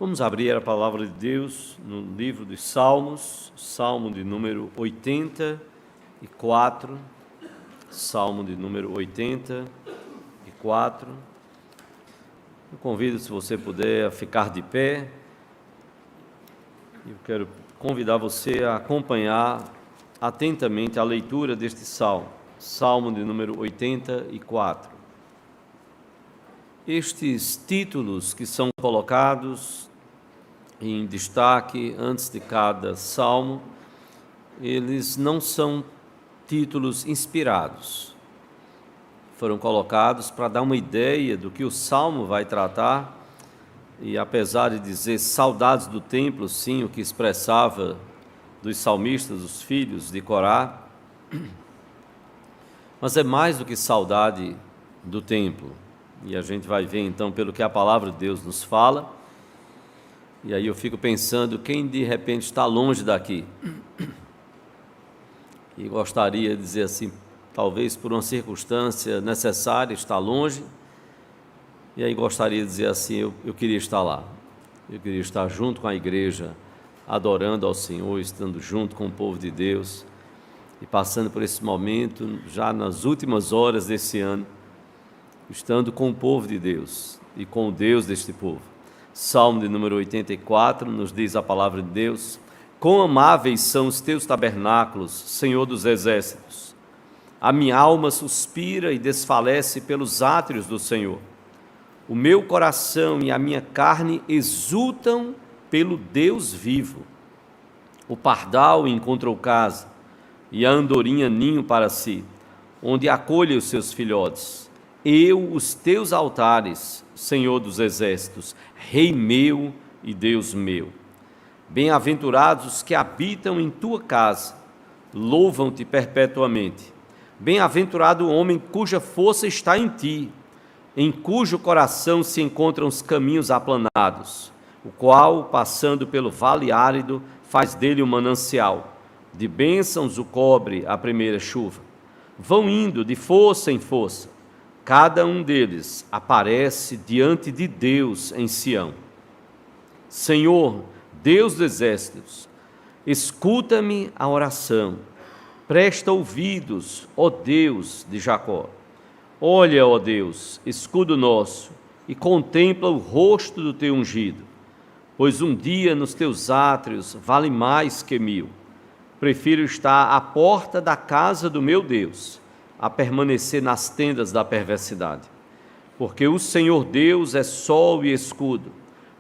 Vamos abrir a palavra de Deus no livro dos Salmos, Salmo de número 84, Salmo de número 84. Eu convido, se você puder, a ficar de pé. Eu quero convidar você a acompanhar atentamente a leitura deste salmo, Salmo de número 84. Estes títulos que são colocados em destaque antes de cada salmo, eles não são títulos inspirados. Foram colocados para dar uma ideia do que o salmo vai tratar, e apesar de dizer saudades do templo, sim, o que expressava dos salmistas, os filhos de Corá, mas é mais do que saudade do templo. E a gente vai ver então pelo que a palavra de Deus nos fala. E aí eu fico pensando, quem de repente está longe daqui e gostaria de dizer assim, talvez por uma circunstância necessária, está longe, e aí gostaria de dizer assim, eu queria estar lá, eu queria estar junto com a igreja, adorando ao Senhor, estando junto com o povo de Deus, e passando por esse momento, já nas últimas horas desse ano, estando com o povo de Deus e com o Deus deste povo. Salmo de número 84, nos diz a palavra de Deus: quão amáveis são os teus tabernáculos, Senhor dos exércitos! A minha alma suspira e desfalece pelos átrios do Senhor. O meu coração e a minha carne exultam pelo Deus vivo. O pardal encontrou casa, e a andorinha ninho para si, onde acolhe os seus filhotes. Eu, os teus altares, Senhor dos exércitos, Rei meu e Deus meu. Bem-aventurados os que habitam em tua casa, louvam-te perpetuamente. Bem-aventurado o homem cuja força está em ti, em cujo coração se encontram os caminhos aplanados, o qual, passando pelo vale árido, faz dele um manancial. De bênçãos o cobre a primeira chuva. Vão indo de força em força. Cada um deles aparece diante de Deus em Sião. Senhor, Deus dos exércitos, escuta-me a oração. Presta ouvidos, ó Deus de Jacó. Olha, ó Deus, escudo nosso, e contempla o rosto do teu ungido. Pois um dia nos teus átrios vale mais que 1000. Prefiro estar à porta da casa do meu Deus, a permanecer nas tendas da perversidade. Porque o Senhor Deus é sol e escudo,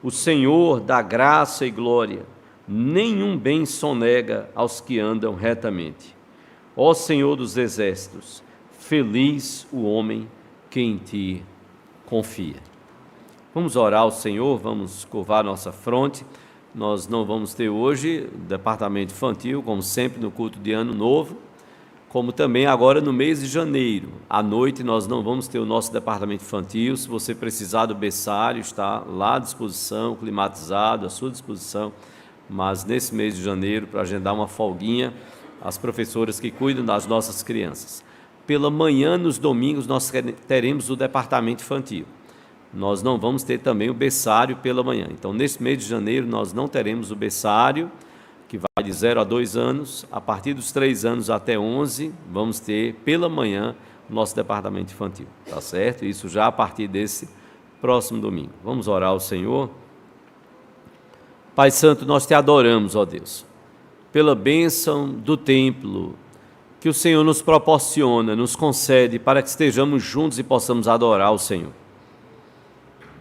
o Senhor dá graça e glória, nenhum bem sonega aos que andam retamente. Ó Senhor dos exércitos, feliz o homem que em ti confia. Vamos orar ao Senhor, vamos curvar nossa fronte. Nós não vamos ter hoje departamento infantil, como sempre no culto de Ano Novo, como também agora no mês de janeiro. À noite nós não vamos ter o nosso departamento infantil. Se você precisar do berçário, está lá à disposição, climatizado, à sua disposição. Mas nesse mês de janeiro, para agendar uma folguinha, as professoras que cuidam das nossas crianças. Pela manhã, nos domingos, nós teremos o departamento infantil. Nós não vamos ter também o berçário pela manhã. Então, nesse mês de janeiro, nós não teremos o berçário, que vai de 0 a 2 anos, a partir dos 3 anos até 11, vamos ter pela manhã o nosso departamento infantil, tá certo? Isso já a partir desse próximo domingo. Vamos orar ao Senhor. Pai Santo, nós te adoramos, ó Deus, pela bênção do templo que o Senhor nos proporciona, nos concede para que estejamos juntos e possamos adorar o Senhor.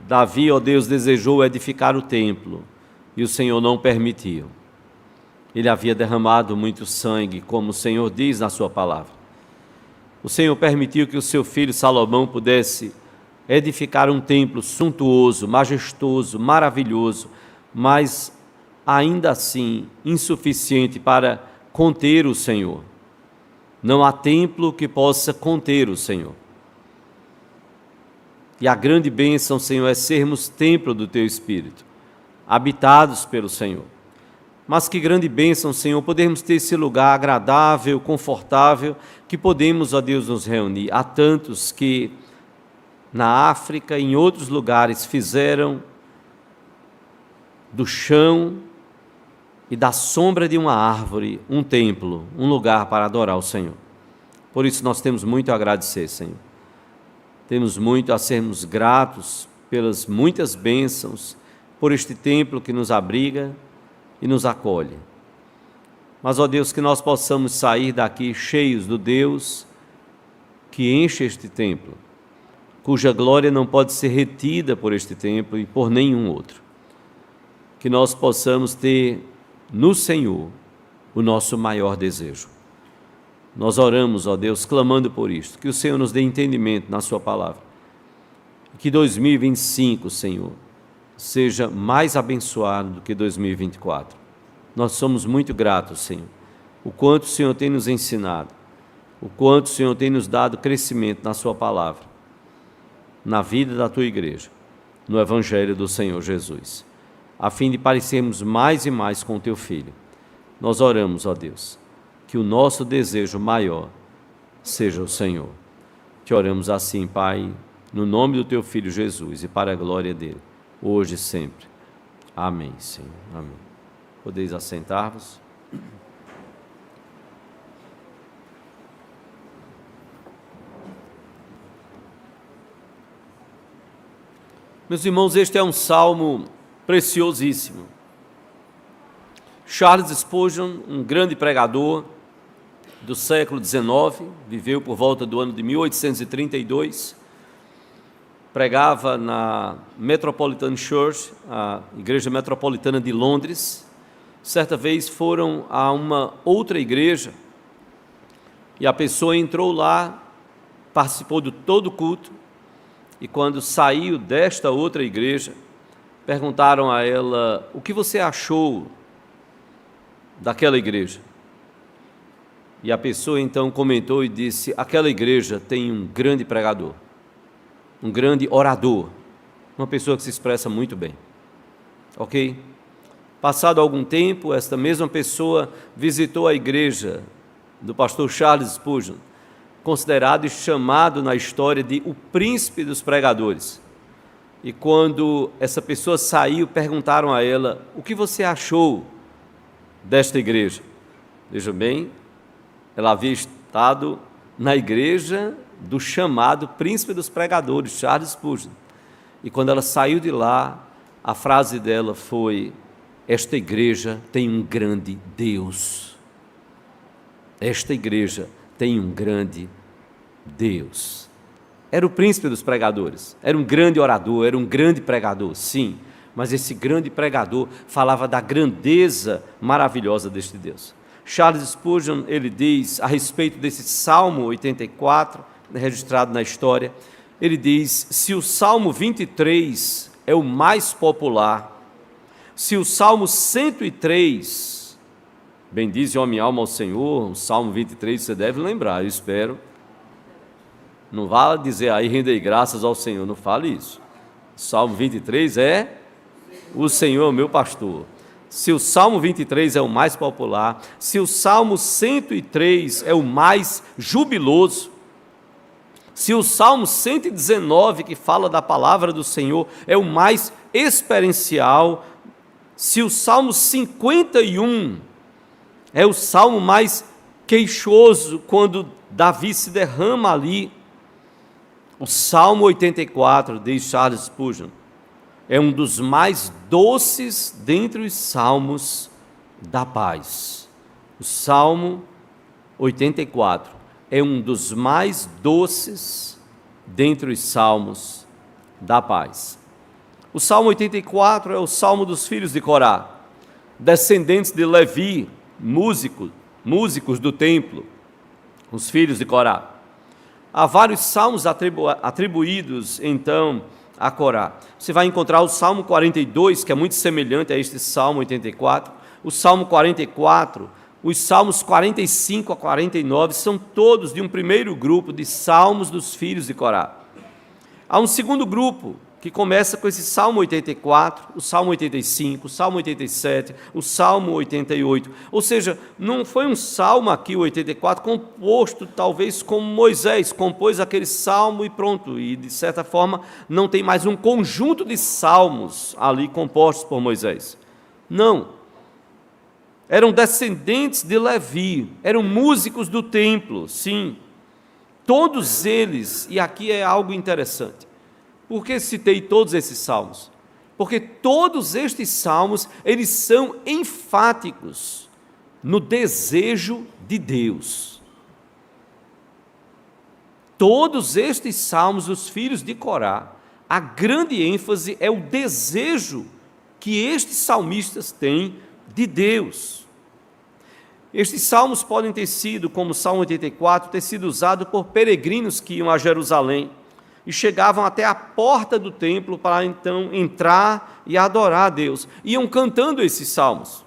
Davi, ó Deus, desejou edificar o templo e o Senhor não permitiu. Ele havia derramado muito sangue, como o Senhor diz na sua palavra. O Senhor permitiu que o seu filho Salomão pudesse edificar um templo suntuoso, majestoso, maravilhoso, mas ainda assim insuficiente para conter o Senhor. Não há templo que possa conter o Senhor. E a grande bênção, Senhor, é sermos templo do Teu Espírito, habitados pelo Senhor. Mas que grande bênção, Senhor, podermos ter esse lugar agradável, confortável, que podemos, ó Deus, nos reunir. Há tantos que na África e em outros lugares fizeram do chão e da sombra de uma árvore, um templo, um lugar para adorar o Senhor. Por isso nós temos muito a agradecer, Senhor. Temos muito a sermos gratos pelas muitas bênçãos, por este templo que nos abriga e nos acolhe. Mas, ó Deus, que nós possamos sair daqui cheios do Deus que enche este templo, cuja glória não pode ser retida por este templo e por nenhum outro. Que nós possamos ter no Senhor o nosso maior desejo. Nós oramos, ó Deus, clamando por isto, que o Senhor nos dê entendimento na sua palavra. Que 2025, Senhor, seja mais abençoado do que 2024. Nós somos muito gratos, Senhor, o quanto o Senhor tem nos ensinado, o quanto o Senhor tem nos dado crescimento na sua palavra, na vida da tua igreja, no Evangelho do Senhor Jesus, a fim de parecermos mais e mais com o teu Filho. Nós oramos, ó Deus, que o nosso desejo maior seja o Senhor. Te oramos assim, Pai, no nome do teu Filho Jesus e para a glória dele, hoje e sempre. Amém, Senhor. Amém. Podeis assentar-vos. Meus irmãos, este é um salmo preciosíssimo. Charles Spurgeon, um grande pregador do século XIX, viveu por volta do ano de 1832, pregava na Metropolitan Church, a Igreja Metropolitana de Londres. Certa vez foram a uma outra igreja e a pessoa entrou lá, participou de todo o culto, e quando saiu desta outra igreja, perguntaram a ela: o que você achou daquela igreja? E a pessoa então comentou e disse: aquela igreja tem um grande pregador, um grande orador, uma pessoa que se expressa muito bem. Ok? Passado algum tempo, esta mesma pessoa visitou a igreja do pastor Charles Spurgeon, considerado e chamado na história de o príncipe dos pregadores. E quando essa pessoa saiu, perguntaram a ela: o que você achou desta igreja? Veja bem, ela havia estado na igreja do chamado príncipe dos pregadores, Charles Spurgeon. E quando ela saiu de lá, a frase dela foi: esta igreja tem um grande Deus. Esta igreja tem um grande Deus. Era o príncipe dos pregadores, era um grande orador, era um grande pregador, sim, mas esse grande pregador falava da grandeza maravilhosa deste Deus. Charles Spurgeon, ele diz a respeito desse Salmo 84, registrado na história, ele diz: se o Salmo 23 é o mais popular, se o Salmo 103, bendize ó minha alma ao Senhor, o Salmo 23 você deve lembrar, eu espero. Não vá dizer aí, rendei graças ao Senhor, não fale isso. O Salmo 23 é o Senhor é o meu pastor. Se o Salmo 23 é o mais popular, se o Salmo 103 é o mais jubiloso, se o Salmo 119, que fala da palavra do Senhor, é o mais experiencial, se o Salmo 51 é o salmo mais queixoso, quando Davi se derrama ali, o Salmo 84, diz Charles Spurgeon, é um dos mais doces dentre os salmos da paz. O Salmo 84 é um dos mais doces dentre os salmos da paz. O Salmo 84 é o salmo dos filhos de Corá, descendentes de Levi, músicos do templo, os filhos de Corá. Há vários salmos atribuídos, então, a Corá. Você vai encontrar o Salmo 42, que é muito semelhante a este Salmo 84, o Salmo 44, os Salmos 45 a 49, são todos de um primeiro grupo de salmos dos filhos de Corá. Há um segundo grupo, que começa com esse Salmo 84, o Salmo 85, o Salmo 87, o Salmo 88. Ou seja, não foi um salmo aqui, o 84, composto talvez como Moisés compôs aquele salmo e pronto. E, de certa forma, não tem mais um conjunto de salmos ali compostos por Moisés. Não. Eram descendentes de Levi, eram músicos do templo, sim. Todos eles, e aqui é algo interessante. Por que citei todos esses salmos? Porque todos estes salmos, eles são enfáticos no desejo de Deus. Todos estes salmos, os filhos de Corá, a grande ênfase é o desejo que estes salmistas têm de Deus. Estes salmos podem ter sido, como o Salmo 84, ter sido usado por peregrinos que iam a Jerusalém e chegavam até a porta do templo para então entrar e adorar a Deus. Iam cantando esses salmos.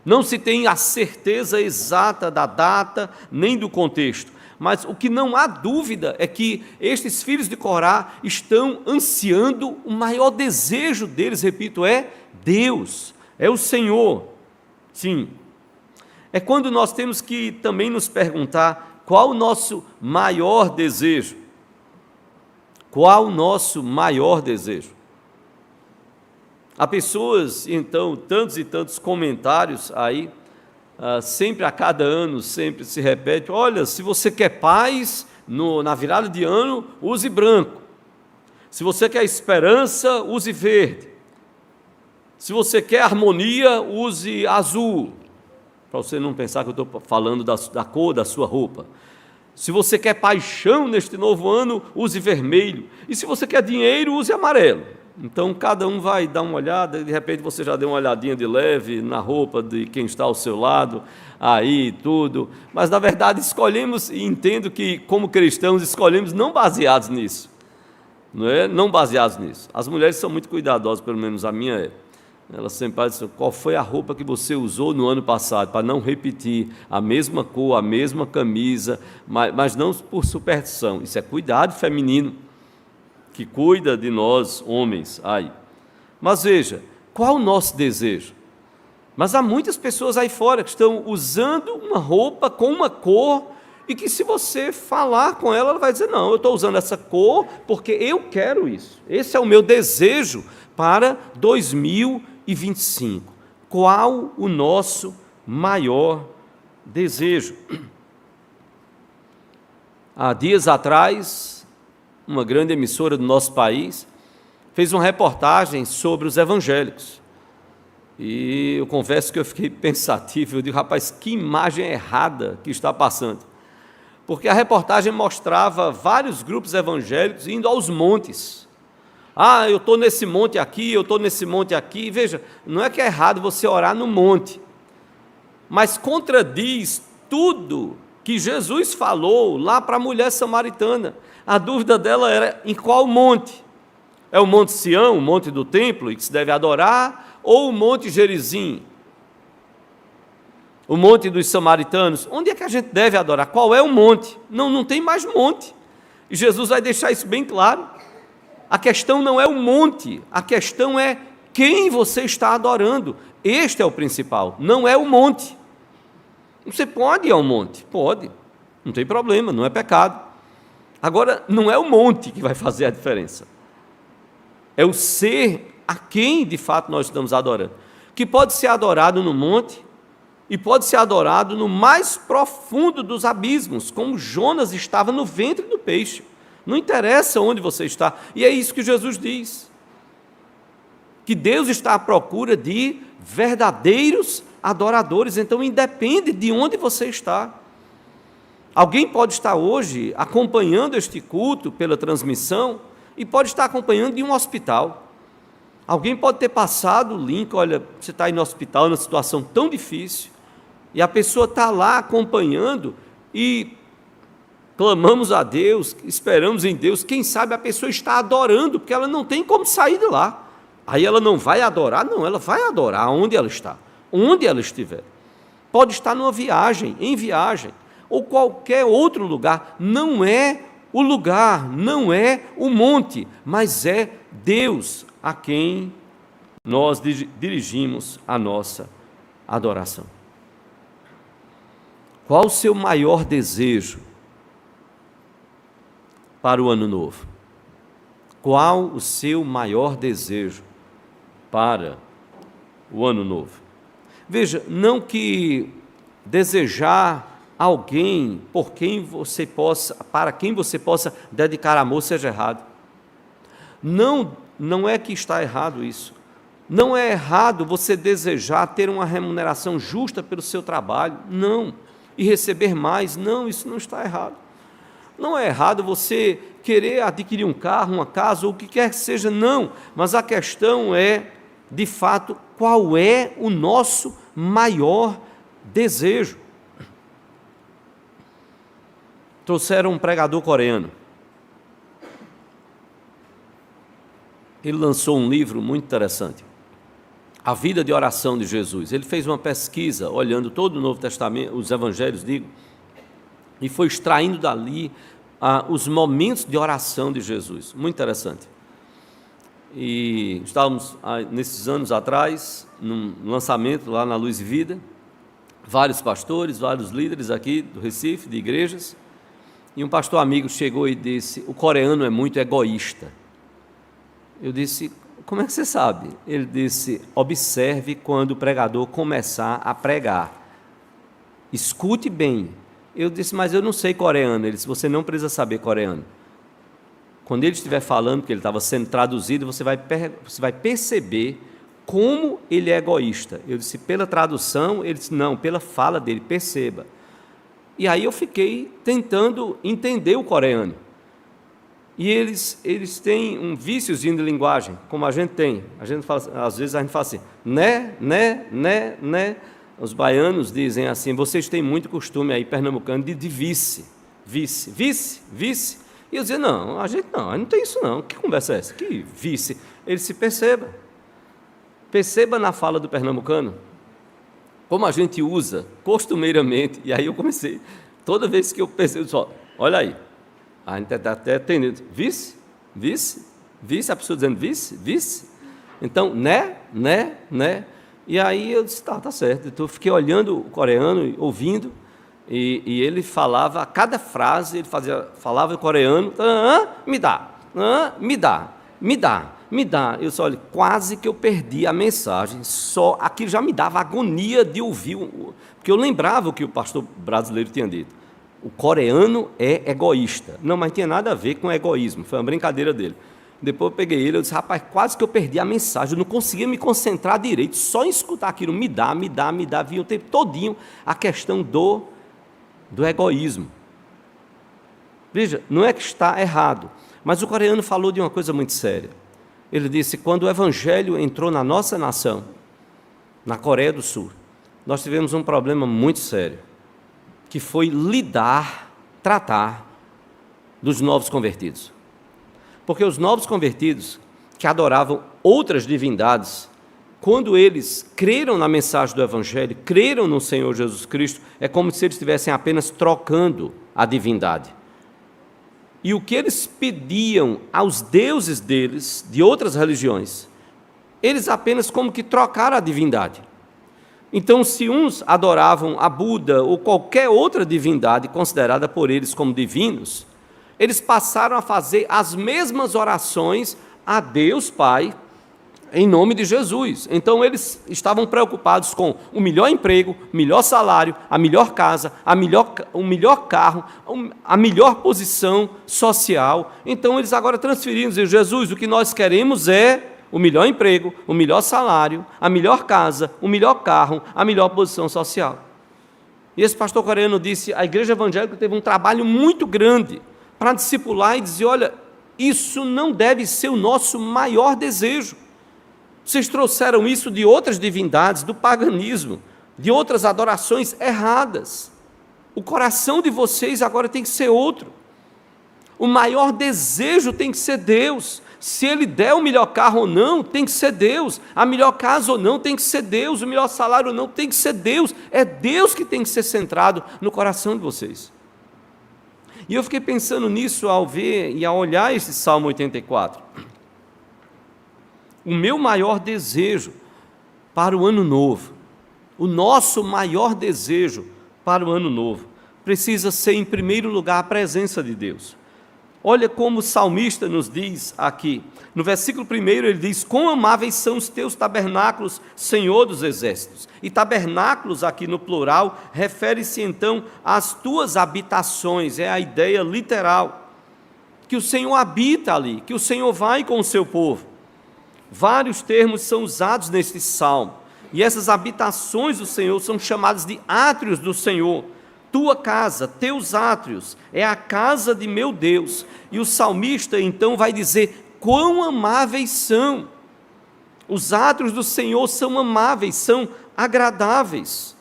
Não se tem a certeza exata da data nem do contexto, mas o que não há dúvida é que estes filhos de Corá estão ansiando, o maior desejo deles, repito, é Deus, é o Senhor. Sim. É quando nós temos que também nos perguntar qual o nosso maior desejo. Qual o nosso maior desejo? Há pessoas, então, tantos e tantos comentários aí, sempre a cada ano, sempre se repete, olha, se você quer paz na virada de ano, use branco. Se você quer esperança, use verde. Se você quer harmonia, use azul. Para você não pensar que eu estou falando da cor da sua roupa. Se você quer paixão neste novo ano, use vermelho. E se você quer dinheiro, use amarelo. Então, cada um vai dar uma olhada, e de repente você já deu uma olhadinha de leve na roupa de quem está ao seu lado, aí tudo. Mas, na verdade, escolhemos, e entendo que, como cristãos, escolhemos não baseados nisso. Não é? Não baseados nisso. As mulheres são muito cuidadosas, pelo menos a minha é. Ela sempre diz, qual foi a roupa que você usou no ano passado, para não repetir a mesma cor, a mesma camisa, mas não por superstição. Isso é cuidado feminino, que cuida de nós, homens. Aí. Mas veja, qual o nosso desejo? Mas há muitas pessoas aí fora que estão usando uma roupa com uma cor, e que se você falar com ela, ela vai dizer, não, eu estou usando essa cor porque eu quero isso. Esse é o meu desejo para 2025. Qual o nosso maior desejo? Há dias atrás, uma grande emissora do nosso país fez uma reportagem sobre os evangélicos. E eu confesso que eu fiquei pensativo, eu digo, rapaz, que imagem errada que está passando. Porque a reportagem mostrava vários grupos evangélicos indo aos montes. Ah, eu estou nesse monte aqui, eu estou nesse monte aqui. Veja, não é que é errado você orar no monte, mas contradiz tudo que Jesus falou lá para a mulher samaritana. A dúvida dela era em qual monte? É o Monte Sião, o monte do templo, e que se deve adorar, ou o Monte Gerizim, o monte dos samaritanos? Onde é que a gente deve adorar? Qual é o monte? Não tem mais monte. E Jesus vai deixar isso bem claro. A questão não é o monte, a questão é quem você está adorando. Este é o principal, não é o monte. Você pode ir ao monte? Pode, não tem problema, não é pecado. Agora, não é o monte que vai fazer a diferença. É o ser a quem de fato nós estamos adorando. Que pode ser adorado no monte, e pode ser adorado no mais profundo dos abismos, como Jonas estava no ventre do peixe. Não interessa onde você está. E é isso que Jesus diz. Que Deus está à procura de verdadeiros adoradores. Então, independe de onde você está. Alguém pode estar hoje acompanhando este culto pela transmissão e pode estar acompanhando de um hospital. Alguém pode ter passado o link, olha, você está aí no hospital, numa situação tão difícil, e a pessoa está lá acompanhando e clamamos a Deus, esperamos em Deus, quem sabe a pessoa está adorando, porque ela não tem como sair de lá. Aí ela não vai adorar? Não, ela vai adorar onde ela está, onde ela estiver. Pode estar numa viagem, em viagem, ou qualquer outro lugar, não é O lugar não é o monte, mas é Deus a quem nós dirigimos a nossa adoração. Qual o seu maior desejo para o ano novo? Qual o seu maior desejo para o ano novo? Veja, não que desejar alguém para quem você possa dedicar amor seja errado. Não é que está errado isso. Não é errado você desejar ter uma remuneração justa pelo seu trabalho, não. E receber mais, não, isso não está errado. Não é errado você querer adquirir um carro, uma casa, ou o que quer que seja, não. Mas a questão é, de fato, qual é o nosso maior desejo? Trouxeram um pregador coreano. Ele lançou um livro muito interessante, A Vida de Oração de Jesus. Ele fez uma pesquisa, olhando todo o Novo Testamento, os Evangelhos, e foi extraindo dali os momentos de oração de Jesus. Muito interessante. E estávamos, nesses anos atrás, num lançamento lá na Luz e Vida, vários pastores, vários líderes aqui do Recife, de igrejas, e um pastor amigo chegou e disse: o coreano é muito egoísta. Eu disse: como é que você sabe? Ele disse: observe quando o pregador começar a pregar. Escute bem. Eu disse: mas eu não sei coreano. Ele disse: você não precisa saber coreano. Quando ele estiver falando, que ele estava sendo traduzido, você vai perceber como ele é egoísta. Eu disse: pela tradução? Ele disse: não, pela fala dele, perceba. E aí eu fiquei tentando entender o coreano. E eles têm um víciozinho de linguagem, como a gente tem. A gente fala, às vezes a gente fala assim, né. Os baianos dizem assim: vocês têm muito costume aí, pernambucano, de vice. E eu dizia: não, a gente não tem isso não. Que conversa é essa? Que vice? Ele se perceba na fala do pernambucano, como a gente usa costumeiramente. E aí eu comecei, toda vez que eu percebo, só, olha aí, a gente está até atendendo, vice, a pessoa dizendo vice, então, né, e aí eu disse: tá certo. Então eu fiquei olhando o coreano, ouvindo, e ele falava, a cada frase, ele falava em coreano, me dá. Eu só olhei, quase que eu perdi a mensagem, só aquilo já me dava agonia de ouvir, porque eu lembrava o que o pastor brasileiro tinha dito: o coreano é egoísta. Não, mas não tinha nada a ver com egoísmo, foi uma brincadeira dele. Depois eu peguei ele, eu disse: rapaz, quase que eu perdi a mensagem, eu não conseguia me concentrar direito, só em escutar aquilo, me dá, vinha o tempo todinho a questão do egoísmo. Veja, não é que está errado, mas o coreano falou de uma coisa muito séria. Ele disse: quando o evangelho entrou na nossa nação, na Coreia do Sul, nós tivemos um problema muito sério, que foi tratar dos novos convertidos. Porque os novos convertidos, que adoravam outras divindades, quando eles creram na mensagem do Evangelho, creram no Senhor Jesus Cristo, é como se eles estivessem apenas trocando a divindade. E o que eles pediam aos deuses deles, de outras religiões, eles apenas como que trocaram a divindade. Então, se uns adoravam a Buda ou qualquer outra divindade considerada por eles como divinos, eles passaram a fazer as mesmas orações a Deus Pai, em nome de Jesus. Então eles estavam preocupados com o melhor emprego, o melhor salário, a melhor casa, o melhor carro, a melhor posição social. Então eles agora transferiram, diziam: Jesus, o que nós queremos é o melhor emprego, o melhor salário, a melhor casa, o melhor carro, a melhor posição social. E esse pastor coreano disse: a igreja evangélica teve um trabalho muito grande para discipular e dizer: olha, isso não deve ser o nosso maior desejo. Vocês trouxeram isso de outras divindades, do paganismo, de outras adorações erradas. O coração de vocês agora tem que ser outro. O maior desejo tem que ser Deus. Se Ele der o melhor carro ou não, tem que ser Deus. A melhor casa ou não, tem que ser Deus. O melhor salário ou não, tem que ser Deus. É Deus que tem que ser centrado no coração de vocês. E eu fiquei pensando nisso ao ver e ao olhar esse Salmo 84. O meu maior desejo para o ano novo, o nosso maior desejo para o ano novo, precisa ser, em primeiro lugar, a presença de Deus. Olha como o salmista nos diz aqui, no versículo 1 ele diz: quão amáveis são os teus tabernáculos, Senhor dos exércitos. E tabernáculos aqui no plural, refere-se então às tuas habitações, é a ideia literal, que o Senhor habita ali, que o Senhor vai com o seu povo. Vários termos são usados neste salmo, e essas habitações do Senhor são chamadas de átrios do Senhor. Tua casa, teus átrios, é a casa de meu Deus. E o salmista então vai dizer: quão amáveis são. Os átrios do Senhor são amáveis, são agradáveis.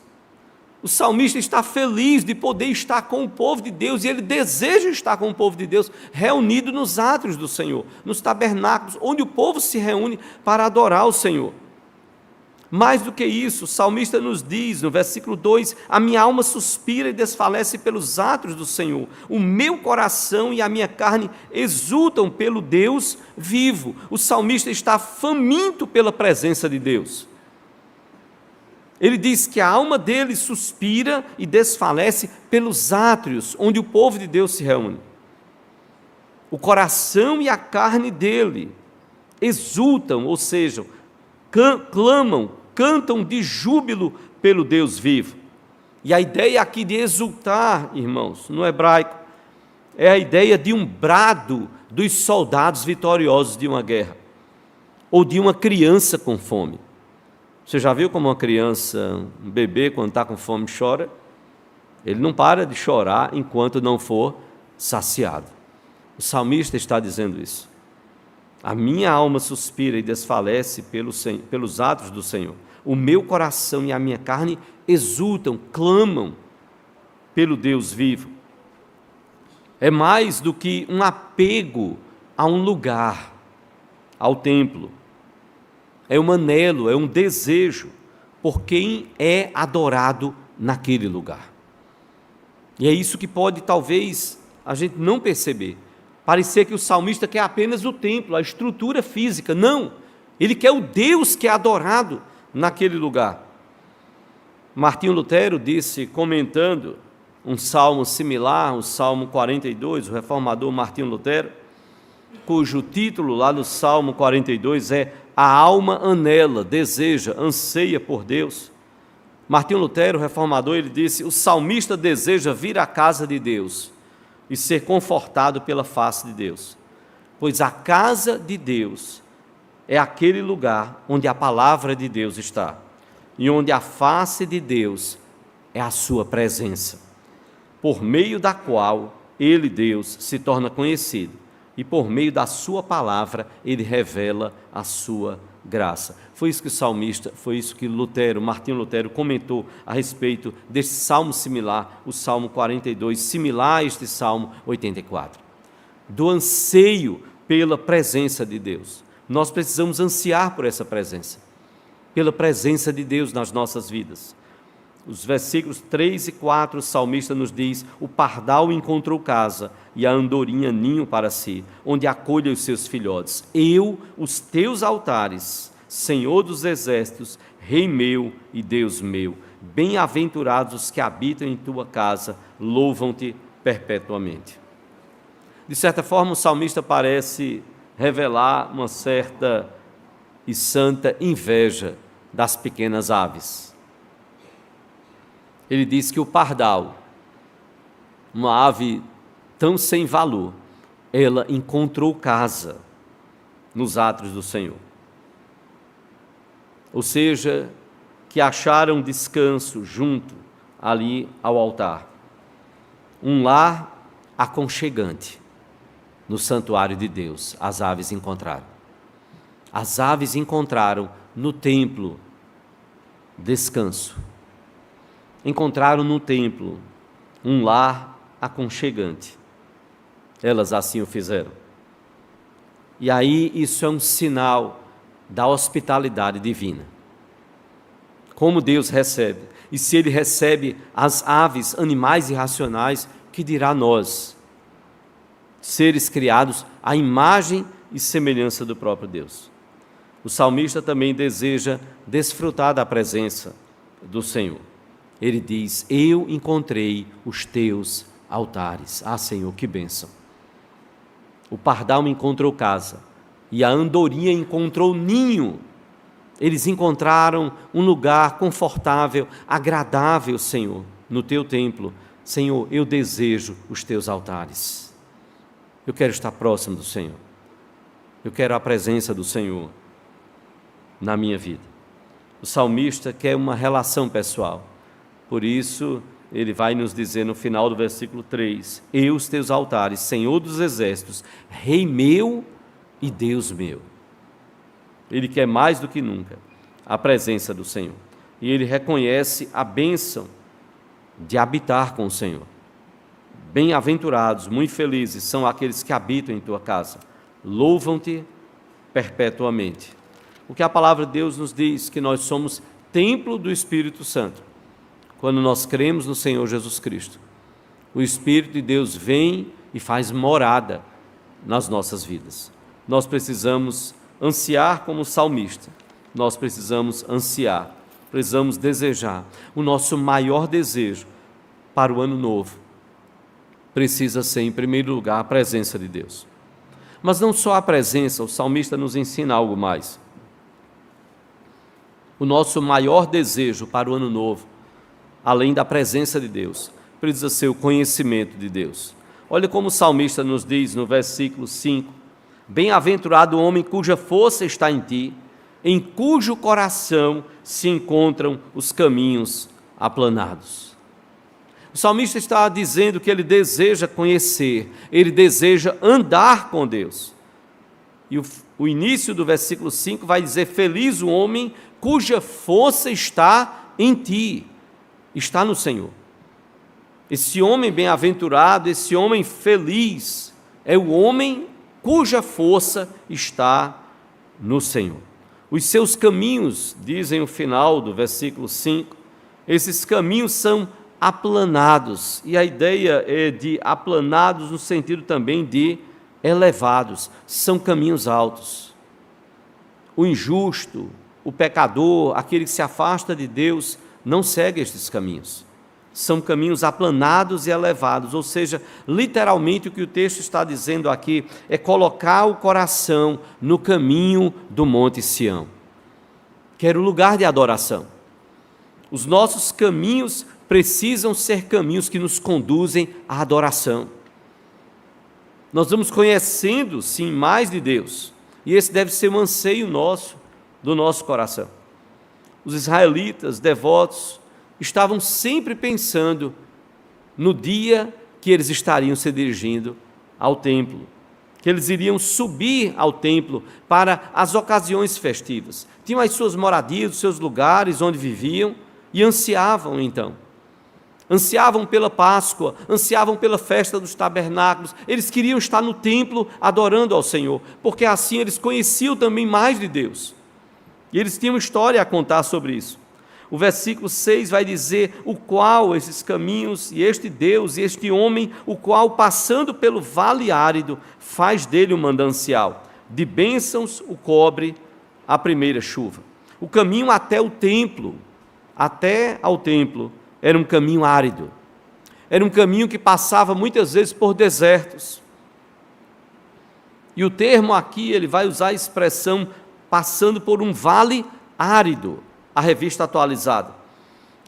O salmista está feliz de poder estar com o povo de Deus, e ele deseja estar com o povo de Deus, reunido nos átrios do Senhor, nos tabernáculos, onde o povo se reúne para adorar o Senhor. Mais do que isso, o salmista nos diz, no versículo 2, a minha alma suspira e desfalece pelos átrios do Senhor, o meu coração e a minha carne exultam pelo Deus vivo. O salmista está faminto pela presença de Deus. Ele diz que a alma dele suspira e desfalece pelos átrios, onde o povo de Deus se reúne. O coração e a carne dele exultam, ou seja, clamam, cantam de júbilo pelo Deus vivo. E a ideia aqui de exultar, irmãos, no hebraico, é a ideia de um brado dos soldados vitoriosos de uma guerra, ou de uma criança com fome. Você já viu como uma criança, um bebê, quando está com fome, chora? Ele não para de chorar enquanto não for saciado. O salmista está dizendo isso. A minha alma suspira e desfalece pelos atos do Senhor. O meu coração e a minha carne exultam, clamam pelo Deus vivo. É mais do que um apego a um lugar, ao templo. É um anelo, é um desejo por quem é adorado naquele lugar. E é isso que pode, talvez, a gente não perceber. Parecer que o salmista quer apenas o templo, a estrutura física. Não, ele quer o Deus que é adorado naquele lugar. Martinho Lutero disse, comentando um salmo similar, o Salmo 42, o reformador Martinho Lutero, cujo título lá no Salmo 42 é A alma anela, deseja, anseia por Deus. Martinho Lutero, reformador, ele disse: o salmista deseja vir à casa de Deus e ser confortado pela face de Deus, pois a casa de Deus é aquele lugar onde a palavra de Deus está, e onde a face de Deus é a sua presença, por meio da qual ele, Deus, se torna conhecido, e por meio da sua palavra ele revela a sua graça. Foi isso que o salmista, foi isso que Martinho Lutero comentou a respeito desse salmo similar, o Salmo 42, similar a este Salmo 84, do anseio pela presença de Deus. Nós precisamos ansiar por essa presença, pela presença de Deus nas nossas vidas. Os versículos 3 e 4, o salmista nos diz: o pardal encontrou casa e a andorinha ninho para si, onde acolhe os seus filhotes. Eu, os teus altares, Senhor dos exércitos, Rei meu e Deus meu, bem-aventurados os que habitam em tua casa, louvam-te perpetuamente. De certa forma, o salmista parece revelar uma certa e santa inveja das pequenas aves. Ele diz que o pardal, uma ave tão sem valor, ela encontrou casa nos átrios do Senhor. Ou seja, que acharam descanso junto ali ao altar. Um lar aconchegante no santuário de Deus, as aves encontraram. As aves encontraram no templo descanso. Encontraram no templo um lar aconchegante. Elas assim o fizeram. E aí isso é um sinal da hospitalidade divina. Como Deus recebe. E se Ele recebe as aves, animais irracionais, que dirá nós, seres criados à imagem e semelhança do próprio Deus. O salmista também deseja desfrutar da presença do Senhor. Ele diz: eu encontrei os teus altares. Ah, Senhor, que bênção! O pardal encontrou casa e a andorinha encontrou ninho. Eles encontraram um lugar confortável, agradável, Senhor, no teu templo. Senhor, eu desejo os teus altares. Eu quero estar próximo do Senhor. Eu quero a presença do Senhor na minha vida. O salmista quer uma relação pessoal. Por isso, ele vai nos dizer no final do versículo 3: eu, os teus altares, Senhor dos exércitos, Rei meu e Deus meu. Ele quer mais do que nunca a presença do Senhor. E ele reconhece a bênção de habitar com o Senhor. Bem-aventurados, muito felizes são aqueles que habitam em tua casa. Louvam-te perpetuamente. O que a palavra de Deus nos diz, que nós somos templo do Espírito Santo. Quando nós cremos no Senhor Jesus Cristo, o Espírito de Deus vem e faz morada nas nossas vidas. Nós precisamos ansiar como salmista, nós precisamos ansiar, precisamos desejar. O nosso maior desejo para o ano novo precisa ser, em primeiro lugar, a presença de Deus. Mas não só a presença, o salmista nos ensina algo mais. O nosso maior desejo para o ano novo, além da presença de Deus, precisa ser o conhecimento de Deus. Olha como o salmista nos diz no versículo 5: bem-aventurado o homem cuja força está em ti, em cujo coração se encontram os caminhos aplanados. O salmista está dizendo que ele deseja conhecer, ele deseja andar com Deus. E o início do versículo 5 vai dizer: feliz o homem cuja força está em ti, está no Senhor. Esse homem bem-aventurado, esse homem feliz, é o homem cuja força está no Senhor. Os seus caminhos, dizem o final do versículo 5, esses caminhos são aplanados, e a ideia é de aplanados no sentido também de elevados, são caminhos altos. O injusto, o pecador, aquele que se afasta de Deus, não segue estes caminhos. São caminhos aplanados e elevados, ou seja, literalmente o que o texto está dizendo aqui é colocar o coração no caminho do Monte Sião, que era o lugar de adoração. Os nossos caminhos precisam ser caminhos que nos conduzem à adoração. Nós vamos conhecendo, sim, mais de Deus, e esse deve ser um anseio nosso, do nosso coração. Os israelitas devotos estavam sempre pensando no dia que eles estariam se dirigindo ao templo, que eles iriam subir ao templo para as ocasiões festivas. Tinham as suas moradias, os seus lugares onde viviam, e ansiavam então. Ansiavam pela Páscoa, ansiavam pela festa dos tabernáculos, eles queriam estar no templo adorando ao Senhor, porque assim eles conheciam também mais de Deus, e eles tinham história a contar sobre isso. O versículo 6 vai dizer o qual esses caminhos, e este Deus, e este homem, o qual passando pelo vale árido, faz dele um manancial, de bênçãos o cobre a primeira chuva. O caminho até o templo, até ao templo, era um caminho árido, era um caminho que passava muitas vezes por desertos, e o termo aqui, ele vai usar a expressão passando por um vale árido, a revista atualizada.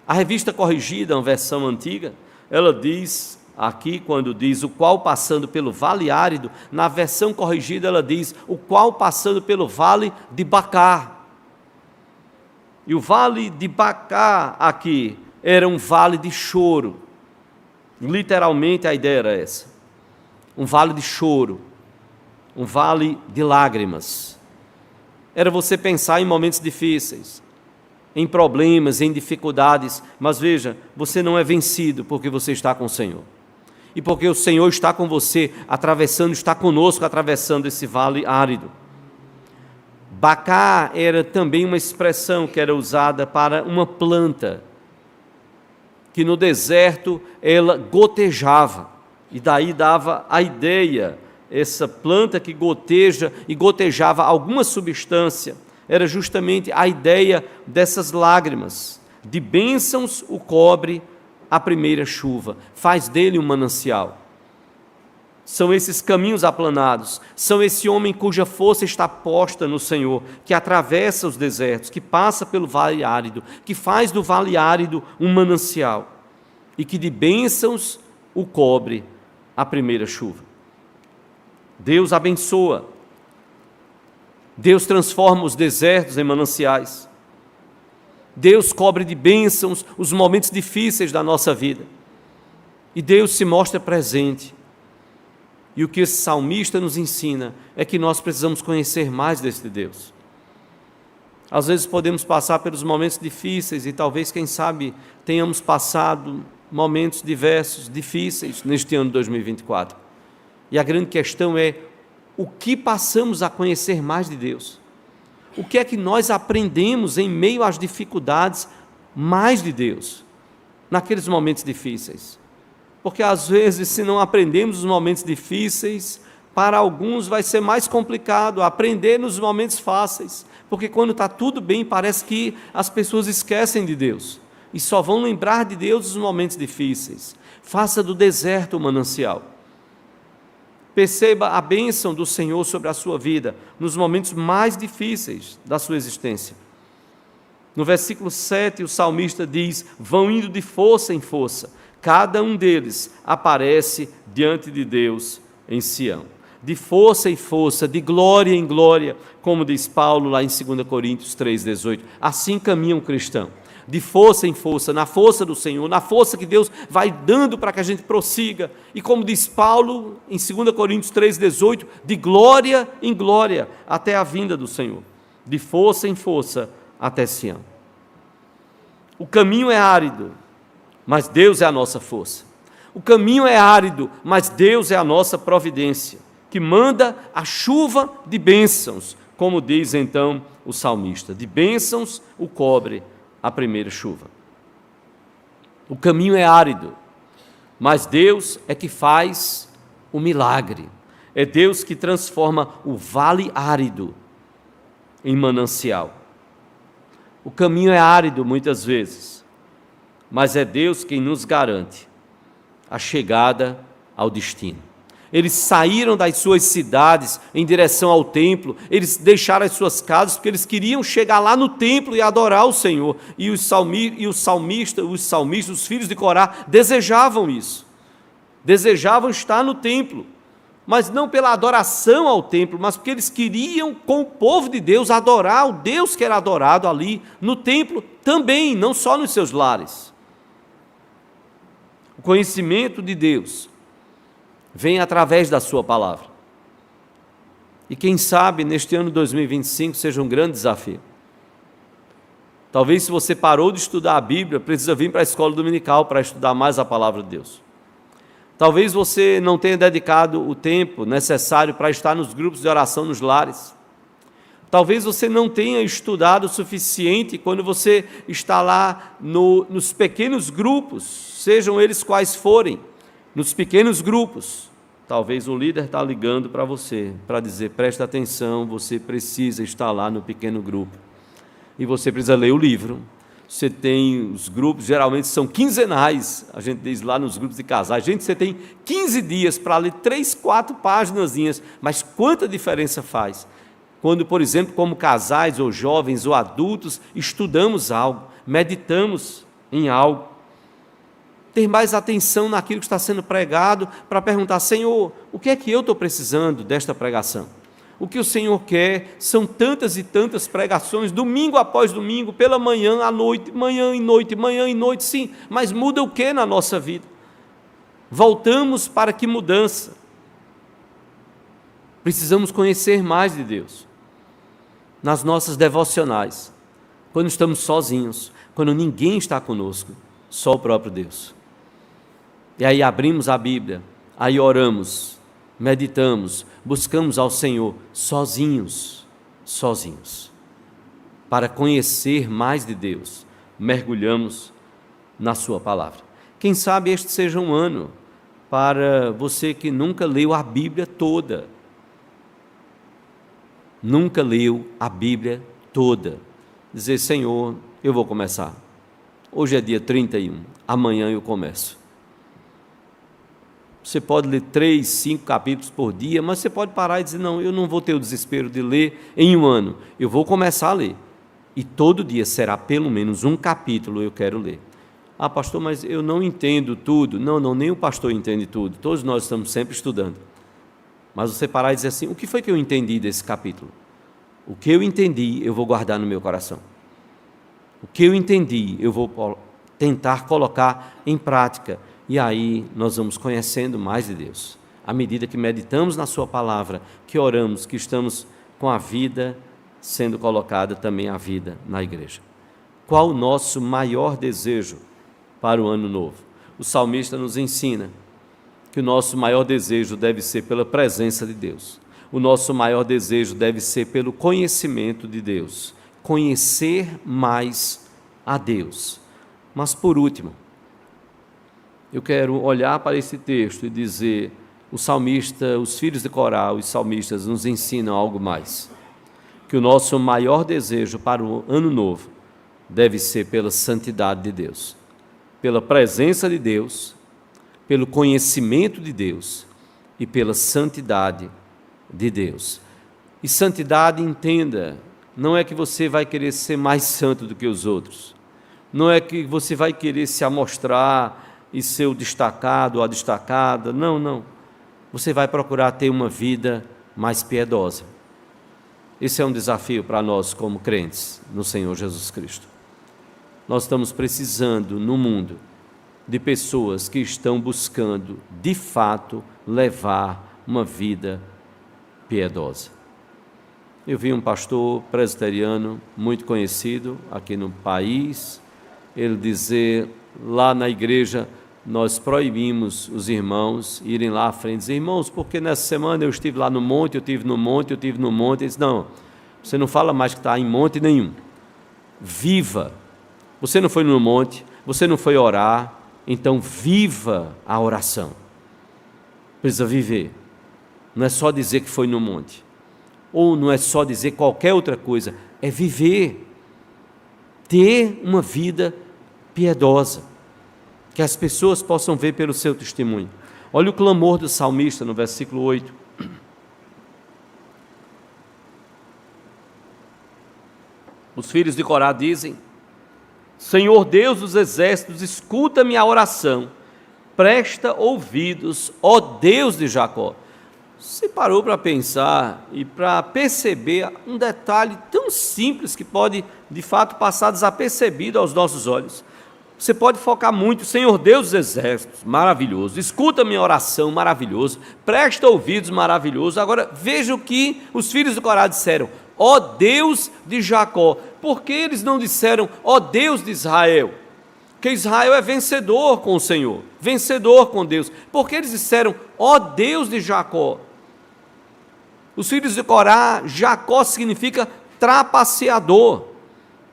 A revista corrigida, uma versão antiga, ela diz aqui, quando diz o qual passando pelo vale árido, na versão corrigida ela diz o qual passando pelo vale de Bacar. E o vale de Bacar aqui era um vale de choro. Literalmente a ideia era essa. Um vale de choro, um vale de lágrimas. Era você pensar em momentos difíceis, em problemas, em dificuldades, mas veja, você não é vencido porque você está com o Senhor. E porque o Senhor está com você, atravessando, está conosco atravessando esse vale árido. Bacar era também uma expressão que era usada para uma planta, que no deserto ela gotejava, e daí dava a ideia essa planta que goteja e gotejava alguma substância, era justamente a ideia dessas lágrimas. De bênçãos o cobre a primeira chuva, faz dele um manancial. São esses caminhos aplanados, são esse homem cuja força está posta no Senhor, que atravessa os desertos, que passa pelo vale árido, que faz do vale árido um manancial, e que de bênçãos o cobre a primeira chuva. Deus abençoa, Deus transforma os desertos em mananciais, Deus cobre de bênçãos os momentos difíceis da nossa vida, e Deus se mostra presente. E o que esse salmista nos ensina é que nós precisamos conhecer mais deste Deus. Às vezes podemos passar pelos momentos difíceis e talvez, quem sabe, tenhamos passado momentos diversos, difíceis neste ano de 2024. E a grande questão é, o que passamos a conhecer mais de Deus? O que é que nós aprendemos em meio às dificuldades mais de Deus, naqueles momentos difíceis? Porque às vezes, se não aprendemos os momentos difíceis, para alguns vai ser mais complicado aprender nos momentos fáceis, porque quando está tudo bem, parece que as pessoas esquecem de Deus, e só vão lembrar de Deus nos momentos difíceis. Faça do deserto um manancial. Perceba a bênção do Senhor sobre a sua vida, nos momentos mais difíceis da sua existência. No versículo 7, o salmista diz, vão indo de força em força, cada um deles aparece diante de Deus em Sião. De força em força, de glória em glória, como diz Paulo lá em 2 Coríntios 3,18. Assim caminha um cristão, de força em força, na força do Senhor, na força que Deus vai dando para que a gente prossiga. E como diz Paulo em 2 Coríntios 3,18, de glória em glória, até a vinda do Senhor. De força em força, até Sião. O caminho é árido, mas Deus é a nossa força. O caminho é árido, mas Deus é a nossa providência, que manda a chuva de bênçãos, como diz então o salmista. De bênçãos o cobre a primeira chuva. O caminho é árido, mas Deus é que faz o milagre. É Deus que transforma o vale árido em manancial. O caminho é árido muitas vezes, mas é Deus quem nos garante a chegada ao destino. Eles saíram das suas cidades em direção ao templo, eles deixaram as suas casas porque eles queriam chegar lá no templo e adorar o Senhor. E os salmistas, os filhos de Corá, desejavam isso. Desejavam estar no templo, mas não pela adoração ao templo, mas porque eles queriam, com o povo de Deus, adorar o Deus que era adorado ali no templo também, não só nos seus lares. O conhecimento de Deus vem através da sua palavra. E quem sabe neste ano 2025 seja um grande desafio. Talvez, se você parou de estudar a Bíblia, precisa vir para a escola dominical para estudar mais a palavra de Deus. Talvez você não tenha dedicado o tempo necessário para estar nos grupos de oração nos lares. Talvez você não tenha estudado o suficiente quando você está lá nos pequenos grupos, sejam eles quais forem, nos pequenos grupos. Talvez o líder está ligando para você, para dizer, presta atenção, você precisa estar lá no pequeno grupo. E você precisa ler o livro. Você tem os grupos, geralmente são quinzenais, a gente diz lá nos grupos de casais, gente, você tem 15 dias para ler 3, 4 paginazinhas, mas quanta diferença faz? Quando, por exemplo, como casais, ou jovens, ou adultos, estudamos algo, meditamos em algo, ter mais atenção naquilo que está sendo pregado, para perguntar, Senhor, o que é que eu estou precisando desta pregação? O que o Senhor quer? São tantas e tantas pregações, domingo após domingo, pela manhã, à noite, manhã e noite, sim, mas muda o que na nossa vida? Voltamos para que mudança? Precisamos conhecer mais de Deus, nas nossas devocionais, quando estamos sozinhos, quando ninguém está conosco, só o próprio Deus. E aí abrimos a Bíblia, aí oramos, meditamos, buscamos ao Senhor sozinhos, para conhecer mais de Deus, mergulhamos na sua palavra. Quem sabe este seja um ano para você que nunca leu a Bíblia toda. Nunca leu a Bíblia toda. Dizer: Senhor, eu vou começar. Hoje é dia 31, amanhã eu começo. Você pode ler 3, 5 capítulos por dia, mas você pode parar e dizer: não, eu não vou ter o desespero de ler em um ano. Eu vou começar a ler. E todo dia será pelo menos um capítulo eu quero ler. Ah, pastor, mas eu não entendo tudo. Não, nem o pastor entende tudo. Todos nós estamos sempre estudando. Mas você parar e dizer assim: o que foi que eu entendi desse capítulo? O que eu entendi, eu vou guardar no meu coração. O que eu entendi, eu vou tentar colocar em prática. E aí nós vamos conhecendo mais de Deus. À medida que meditamos na sua palavra, que oramos, que estamos com a vida sendo colocada também a vida na igreja. Qual o nosso maior desejo para o ano novo? O salmista nos ensina que o nosso maior desejo deve ser pela presença de Deus. O nosso maior desejo deve ser pelo conhecimento de Deus. Conhecer mais a Deus. Mas por último, eu quero olhar para esse texto e dizer: o salmista, os filhos de Corá, os salmistas nos ensinam algo mais. Que o nosso maior desejo para o ano novo deve ser pela santidade de Deus, pela presença de Deus, pelo conhecimento de Deus e pela santidade de Deus. E santidade, entenda, não é que você vai querer ser mais santo do que os outros, não é que você vai querer se amostrar e ser o destacado ou a destacada, não. Você vai procurar ter uma vida mais piedosa. Esse é um desafio para nós como crentes no Senhor Jesus Cristo. Nós estamos precisando no mundo de pessoas que estão buscando, de fato, levar uma vida piedosa. Eu vi um pastor presbiteriano muito conhecido aqui no país, ele dizer: lá na igreja nós proibimos os irmãos irem lá à frente e dizer: irmãos, porque nessa semana eu estive lá no monte, eu estive no monte. Ele disse: não, você não fala mais que está em monte nenhum. Viva. Você não foi no monte, você não foi orar, então viva a oração. Precisa viver. Não é só dizer que foi no monte, ou não é só dizer qualquer outra coisa, é viver, ter uma vida piedosa, que as pessoas possam ver pelo seu testemunho. Olha o clamor do salmista no versículo 8. Os filhos de Corá dizem: Senhor Deus dos exércitos, escuta minha oração, presta ouvidos, ó Deus de Jacó. Você parou para pensar e para perceber um detalhe tão simples que pode, de fato, passar desapercebido aos nossos olhos. Você pode focar muito: Senhor Deus dos exércitos, maravilhoso, escuta minha oração, maravilhoso, presta ouvidos, maravilhoso. Agora, veja o que os filhos de Corá disseram: ó Deus de Jacó. Por que eles não disseram ó Deus de Israel? Porque Israel é vencedor com o Senhor, vencedor com Deus. Por que eles disseram ó Deus de Jacó? Os filhos de Corá, Jacó significa trapaceador,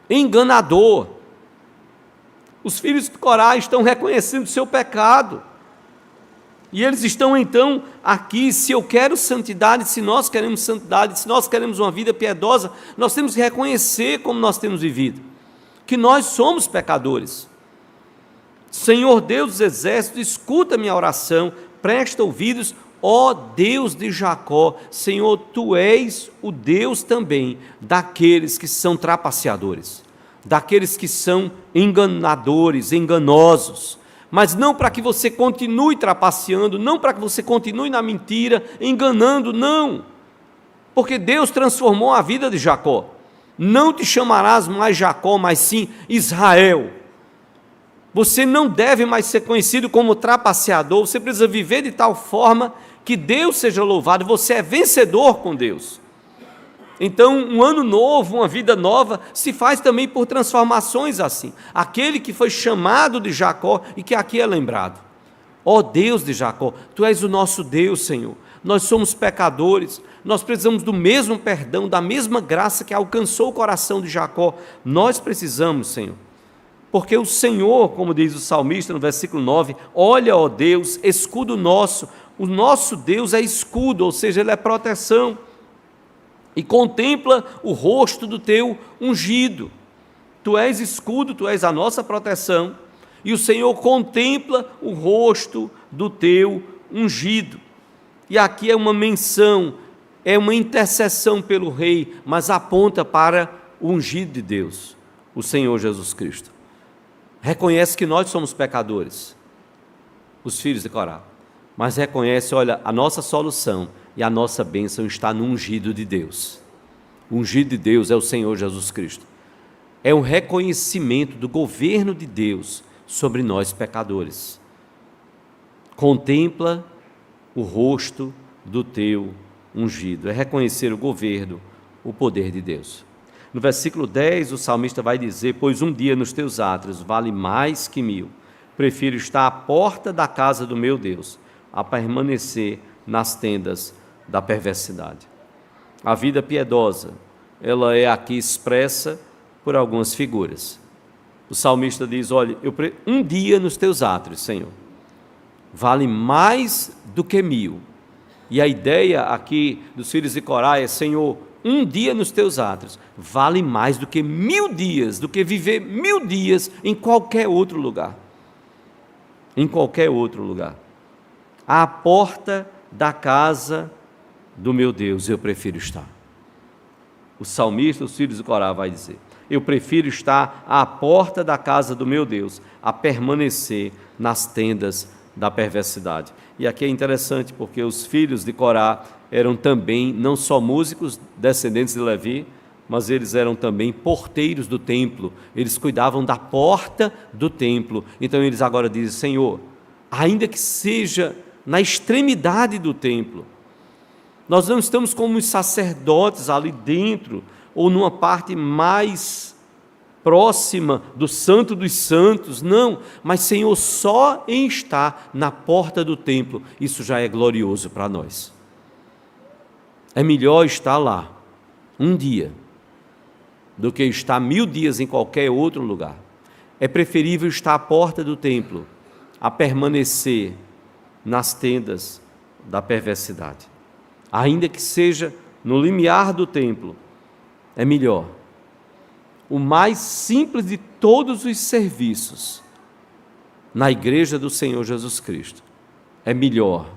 enganador. Os filhos de Corá estão reconhecendo o seu pecado. E eles estão então aqui: se eu quero santidade, se nós queremos santidade, se nós queremos uma vida piedosa, nós temos que reconhecer como nós temos vivido, que nós somos pecadores. Senhor Deus dos exércitos, escuta minha oração, presta ouvidos, ó Deus de Jacó. Senhor, Tu és o Deus também daqueles que são trapaceadores, daqueles que são enganadores, enganosos, mas não para que você continue trapaceando, não para que você continue na mentira, enganando, não, porque Deus transformou a vida de Jacó. Não te chamarás mais Jacó, mas sim Israel. Você não deve mais ser conhecido como trapaceador, você precisa viver de tal forma que Deus seja louvado. Você é vencedor com Deus. Então, um ano novo, uma vida nova, se faz também por transformações assim. Aquele que foi chamado de Jacó e que aqui é lembrado: ó Deus de Jacó, Tu és o nosso Deus, Senhor. Nós somos pecadores, nós precisamos do mesmo perdão, da mesma graça que alcançou o coração de Jacó. Nós precisamos, Senhor, porque o Senhor, como diz o salmista no versículo 9, olha, ó Deus, escudo nosso, o nosso Deus é escudo, ou seja, Ele é proteção, e contempla o rosto do teu ungido. Tu és escudo, tu és a nossa proteção, e o Senhor contempla o rosto do teu ungido. E aqui é uma menção, é uma intercessão pelo rei, mas aponta para o ungido de Deus, o Senhor Jesus Cristo. Reconhece que nós somos pecadores, os filhos de Corá, mas reconhece, olha, a nossa solução e a nossa bênção está no ungido de Deus. O ungido de Deus é o Senhor Jesus Cristo. É um reconhecimento do governo de Deus sobre nós pecadores. Contempla o rosto do teu ungido. É reconhecer o governo, o poder de Deus. No versículo 10, o salmista vai dizer: pois um dia nos teus átrios vale mais que 1000. Prefiro estar à porta da casa do meu Deus, a permanecer nas tendas da perversidade. A vida piedosa, ela é aqui expressa por algumas figuras. O salmista diz: olha, um dia nos teus átrios, Senhor, vale mais do que 1000. E a ideia aqui dos filhos de Corá é: Senhor, um dia nos teus átrios vale mais do que 1000 dias, do que viver 1000 dias em qualquer outro lugar. Em qualquer outro lugar. À porta da casa do meu Deus eu prefiro estar. O salmista, os filhos de Corá, vai dizer: eu prefiro estar à porta da casa do meu Deus, a permanecer nas tendas da perversidade. E aqui é interessante, porque os filhos de Corá eram também não só músicos, descendentes de Levi, mas eles eram também porteiros do templo, eles cuidavam da porta do templo. Então eles agora dizem: Senhor, ainda que seja na extremidade do templo, nós não estamos como os sacerdotes ali dentro, ou numa parte mais próxima do Santo dos Santos, não, mas Senhor, só em estar na porta do templo, isso já é glorioso para nós. É melhor estar lá um dia do que estar 1000 dias em qualquer outro lugar. É preferível estar à porta do templo a permanecer nas tendas da perversidade. Ainda que seja no limiar do templo, é melhor. O mais simples de todos os serviços na igreja do Senhor Jesus Cristo é melhor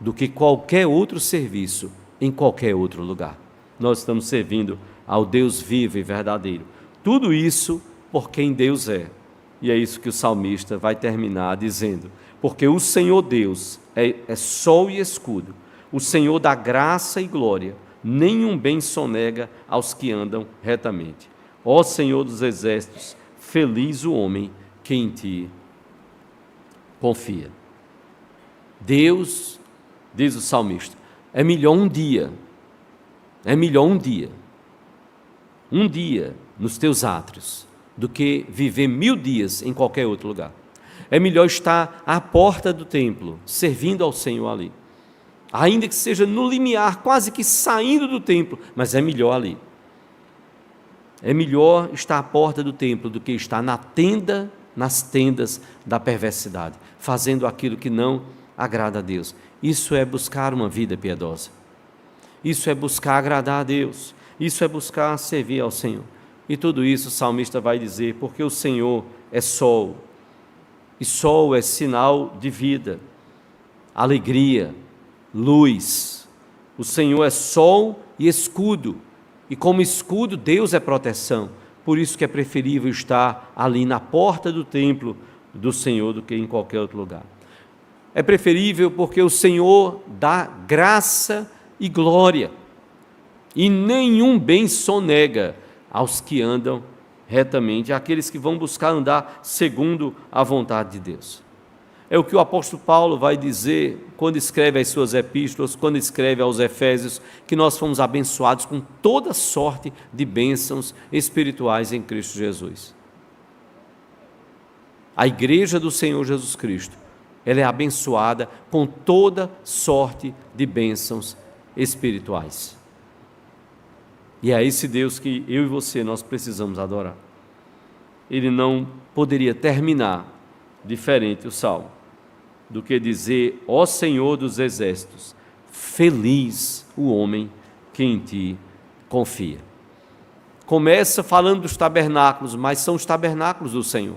do que qualquer outro serviço em qualquer outro lugar. Nós estamos servindo ao Deus vivo e verdadeiro. Tudo isso por quem Deus é. E é isso que o salmista vai terminar dizendo: porque o Senhor Deus é sol e escudo, o Senhor dá graça e glória, nenhum bem sonega aos que andam retamente. Ó Senhor dos exércitos, feliz o homem que em ti confia. Deus, diz o salmista, é melhor um dia nos teus átrios, do que viver 1000 dias em qualquer outro lugar. É melhor estar à porta do templo, servindo ao Senhor ali, ainda que seja no limiar, quase que saindo do templo, mas é melhor ali. É melhor estar à porta do templo do que estar nas tendas da perversidade, fazendo aquilo que não agrada a Deus. Isso é buscar uma vida piedosa. Isso é buscar agradar a Deus. Isso é buscar servir ao Senhor. E tudo isso o salmista vai dizer: porque o Senhor é sol, e sol é sinal de vida, alegria, luz. O Senhor é sol e escudo, e como escudo Deus é proteção. Por isso que é preferível estar ali na porta do templo do Senhor do que em qualquer outro lugar. É preferível porque o Senhor dá graça e glória, e nenhum bem sonega aos que andam retamente, àqueles que vão buscar andar segundo a vontade de Deus. É o que o apóstolo Paulo vai dizer quando escreve as suas epístolas, quando escreve aos Efésios, que nós fomos abençoados com toda sorte de bênçãos espirituais em Cristo Jesus. A igreja do Senhor Jesus Cristo, ela é abençoada com toda sorte de bênçãos espirituais. E é esse Deus que eu e você, nós precisamos adorar. ele não poderia terminar diferente o salmo do que dizer: ó Senhor dos exércitos, feliz o homem que em ti confia. Começa falando dos tabernáculos, mas são os tabernáculos do Senhor.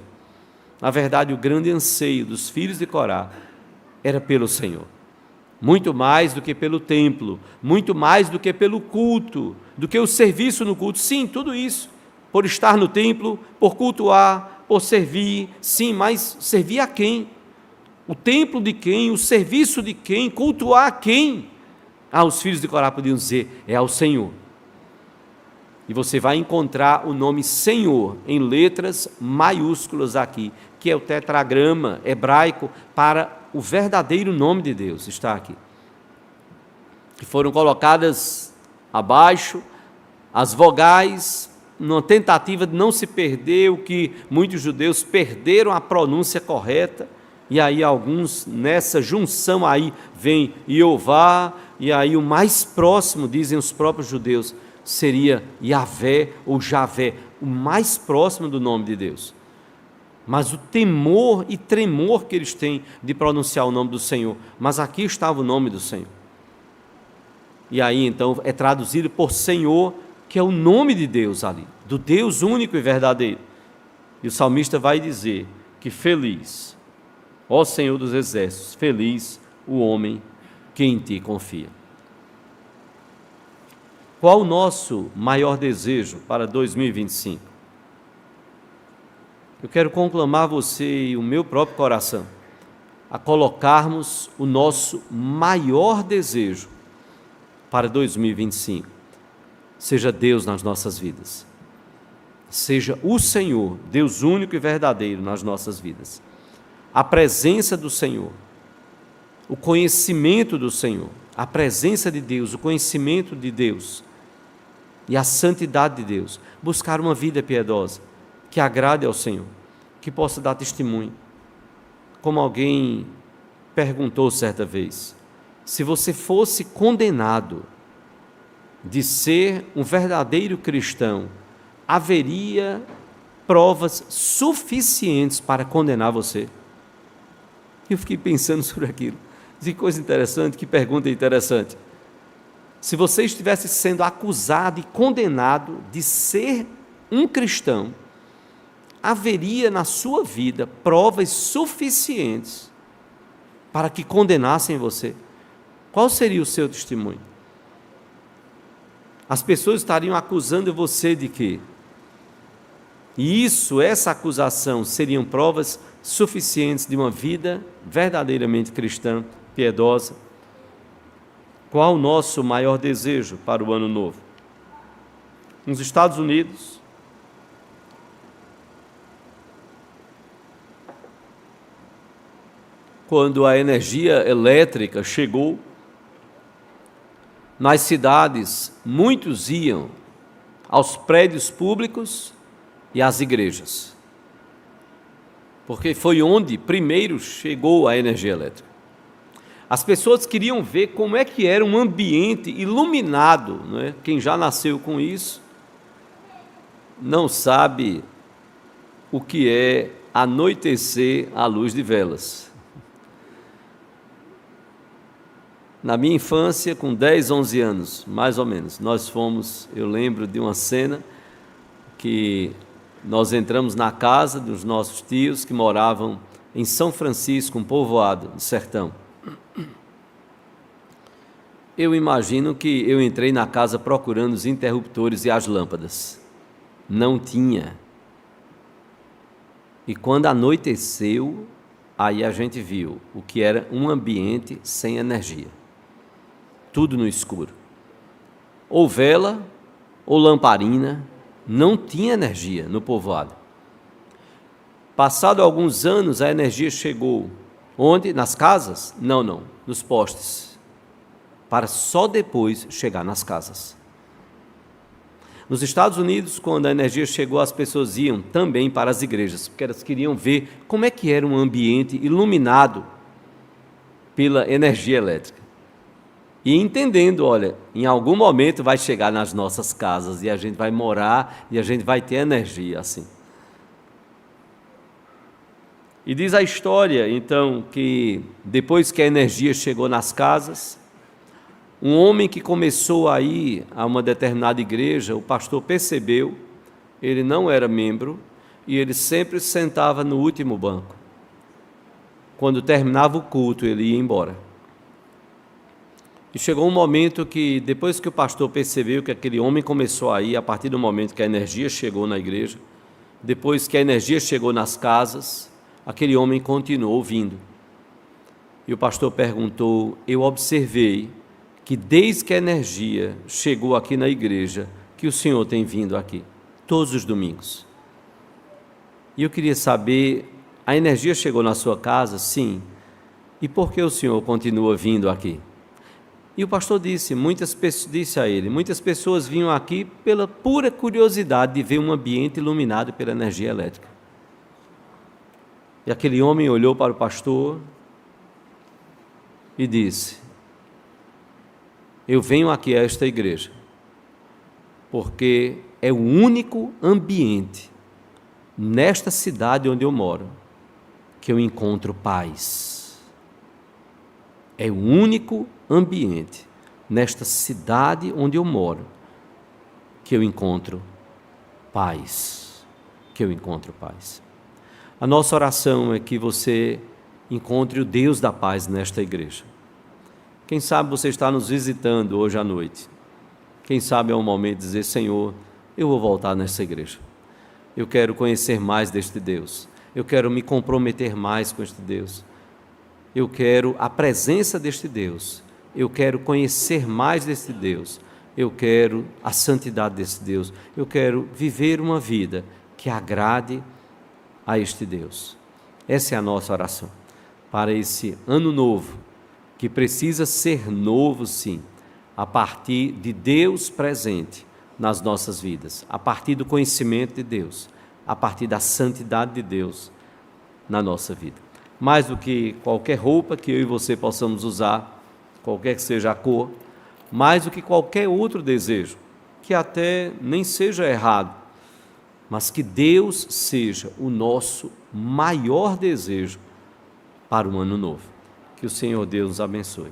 Na verdade, o grande anseio dos filhos de Corá era pelo Senhor. Muito mais do que pelo templo, muito mais do que pelo culto, do que o serviço no culto. Sim, tudo isso, por estar no templo, por cultuar, por servir, sim, mas servir a quem? O templo de quem? O serviço de quem? Cultuar a quem? Os filhos de Corá podiam dizer: é ao Senhor. E você vai encontrar o nome Senhor em letras maiúsculas aqui, que é o tetragrama hebraico para o verdadeiro nome de Deus, está aqui. Que foram colocadas abaixo as vogais, numa tentativa de não se perder o que muitos judeus perderam a pronúncia correta, e aí alguns nessa junção aí vem Jeová, e aí o mais próximo, dizem os próprios judeus, seria Yahvé ou Javé, o mais próximo do nome de Deus. Mas o temor e tremor que eles têm de pronunciar o nome do Senhor, mas aqui estava o nome do Senhor. E aí então é traduzido por Senhor, que é o nome de Deus ali, do Deus único e verdadeiro. E o salmista vai dizer que feliz, ó Senhor dos exércitos, feliz o homem que em ti confia. Qual o nosso maior desejo para 2025? Eu quero conclamar você e o meu próprio coração a colocarmos o nosso maior desejo para 2025. Seja Deus nas nossas vidas. Seja o Senhor, Deus único e verdadeiro nas nossas vidas. A presença do Senhor, o conhecimento do Senhor, a presença de Deus, o conhecimento de Deus e a santidade de Deus. Buscar uma vida piedosa, que agrade ao Senhor, que possa dar testemunho. Como alguém perguntou certa vez, se você fosse condenado de ser um verdadeiro cristão, haveria provas suficientes para condenar você? Eu fiquei pensando sobre aquilo. Que coisa interessante, que pergunta interessante. Se você estivesse sendo acusado e condenado de ser um cristão, haveria na sua vida provas suficientes para que condenassem você? Qual seria o seu testemunho? As pessoas estariam acusando você de quê? E essa acusação, seriam provas suficientes de uma vida verdadeiramente cristã, piedosa? Qual o nosso maior desejo para o ano novo? Nos Estados Unidos, quando a energia elétrica chegou, nas cidades, muitos iam aos prédios públicos e às igrejas, porque foi onde primeiro chegou a energia elétrica. As pessoas queriam ver como é que era um ambiente iluminado, não é? Quem já nasceu com isso não sabe o que é anoitecer à luz de velas. Na minha infância, com 10, 11 anos, mais ou menos, eu lembro de uma cena que nós entramos na casa dos nossos tios que moravam em São Francisco, um povoado do sertão. Eu imagino que eu entrei na casa procurando os interruptores e as lâmpadas. Não tinha. E quando anoiteceu, aí a gente viu o que era um ambiente sem energia. Tudo no escuro. Ou vela, ou lamparina, não tinha energia no povoado. Passado alguns anos, a energia chegou. Onde? Nas casas? Não, nos postes. Para só depois chegar nas casas. Nos Estados Unidos, quando a energia chegou, as pessoas iam também para as igrejas, porque elas queriam ver como é que era um ambiente iluminado pela energia elétrica. E entendendo, olha, em algum momento vai chegar nas nossas casas e a gente vai morar e a gente vai ter energia assim. E diz a história, então, que depois que a energia chegou nas casas, um homem que começou a ir a uma determinada igreja, o pastor percebeu, ele não era membro, e ele sempre sentava no último banco. Quando terminava o culto, ele ia embora. E chegou um momento que, depois que o pastor percebeu que aquele homem começou a ir, a partir do momento que a energia chegou na igreja, depois que a energia chegou nas casas, aquele homem continuou vindo. E o pastor perguntou: eu observei que desde que a energia chegou aqui na igreja, que o senhor tem vindo aqui, todos os domingos. E eu queria saber, a energia chegou na sua casa? Sim. E por que o senhor continua vindo aqui? E o pastor disse a ele, muitas pessoas vinham aqui pela pura curiosidade de ver um ambiente iluminado pela energia elétrica. E aquele homem olhou para o pastor e disse: eu venho aqui a esta igreja porque é o único ambiente nesta cidade onde eu moro que eu encontro paz. É o único ambiente nesta cidade onde eu moro que eu encontro paz. Que eu encontro paz. A nossa oração é que você encontre o Deus da paz nesta igreja. Quem sabe você está nos visitando hoje à noite. Quem sabe é um momento de dizer: Senhor, eu vou voltar nessa igreja. Eu quero conhecer mais deste Deus. Eu quero me comprometer mais com este Deus. Eu quero a presença deste Deus. Eu quero conhecer mais deste Deus. Eu quero a santidade desse Deus. Eu quero viver uma vida que agrade a este Deus. Essa é a nossa oração para esse ano novo, que precisa ser novo, sim, a partir de Deus presente nas nossas vidas, a partir do conhecimento de Deus, a partir da santidade de Deus na nossa vida. Mais do que qualquer roupa que eu e você possamos usar, qualquer que seja a cor, mais do que qualquer outro desejo, que até nem seja errado, mas que Deus seja o nosso maior desejo para o ano novo. Que o Senhor Deus nos abençoe.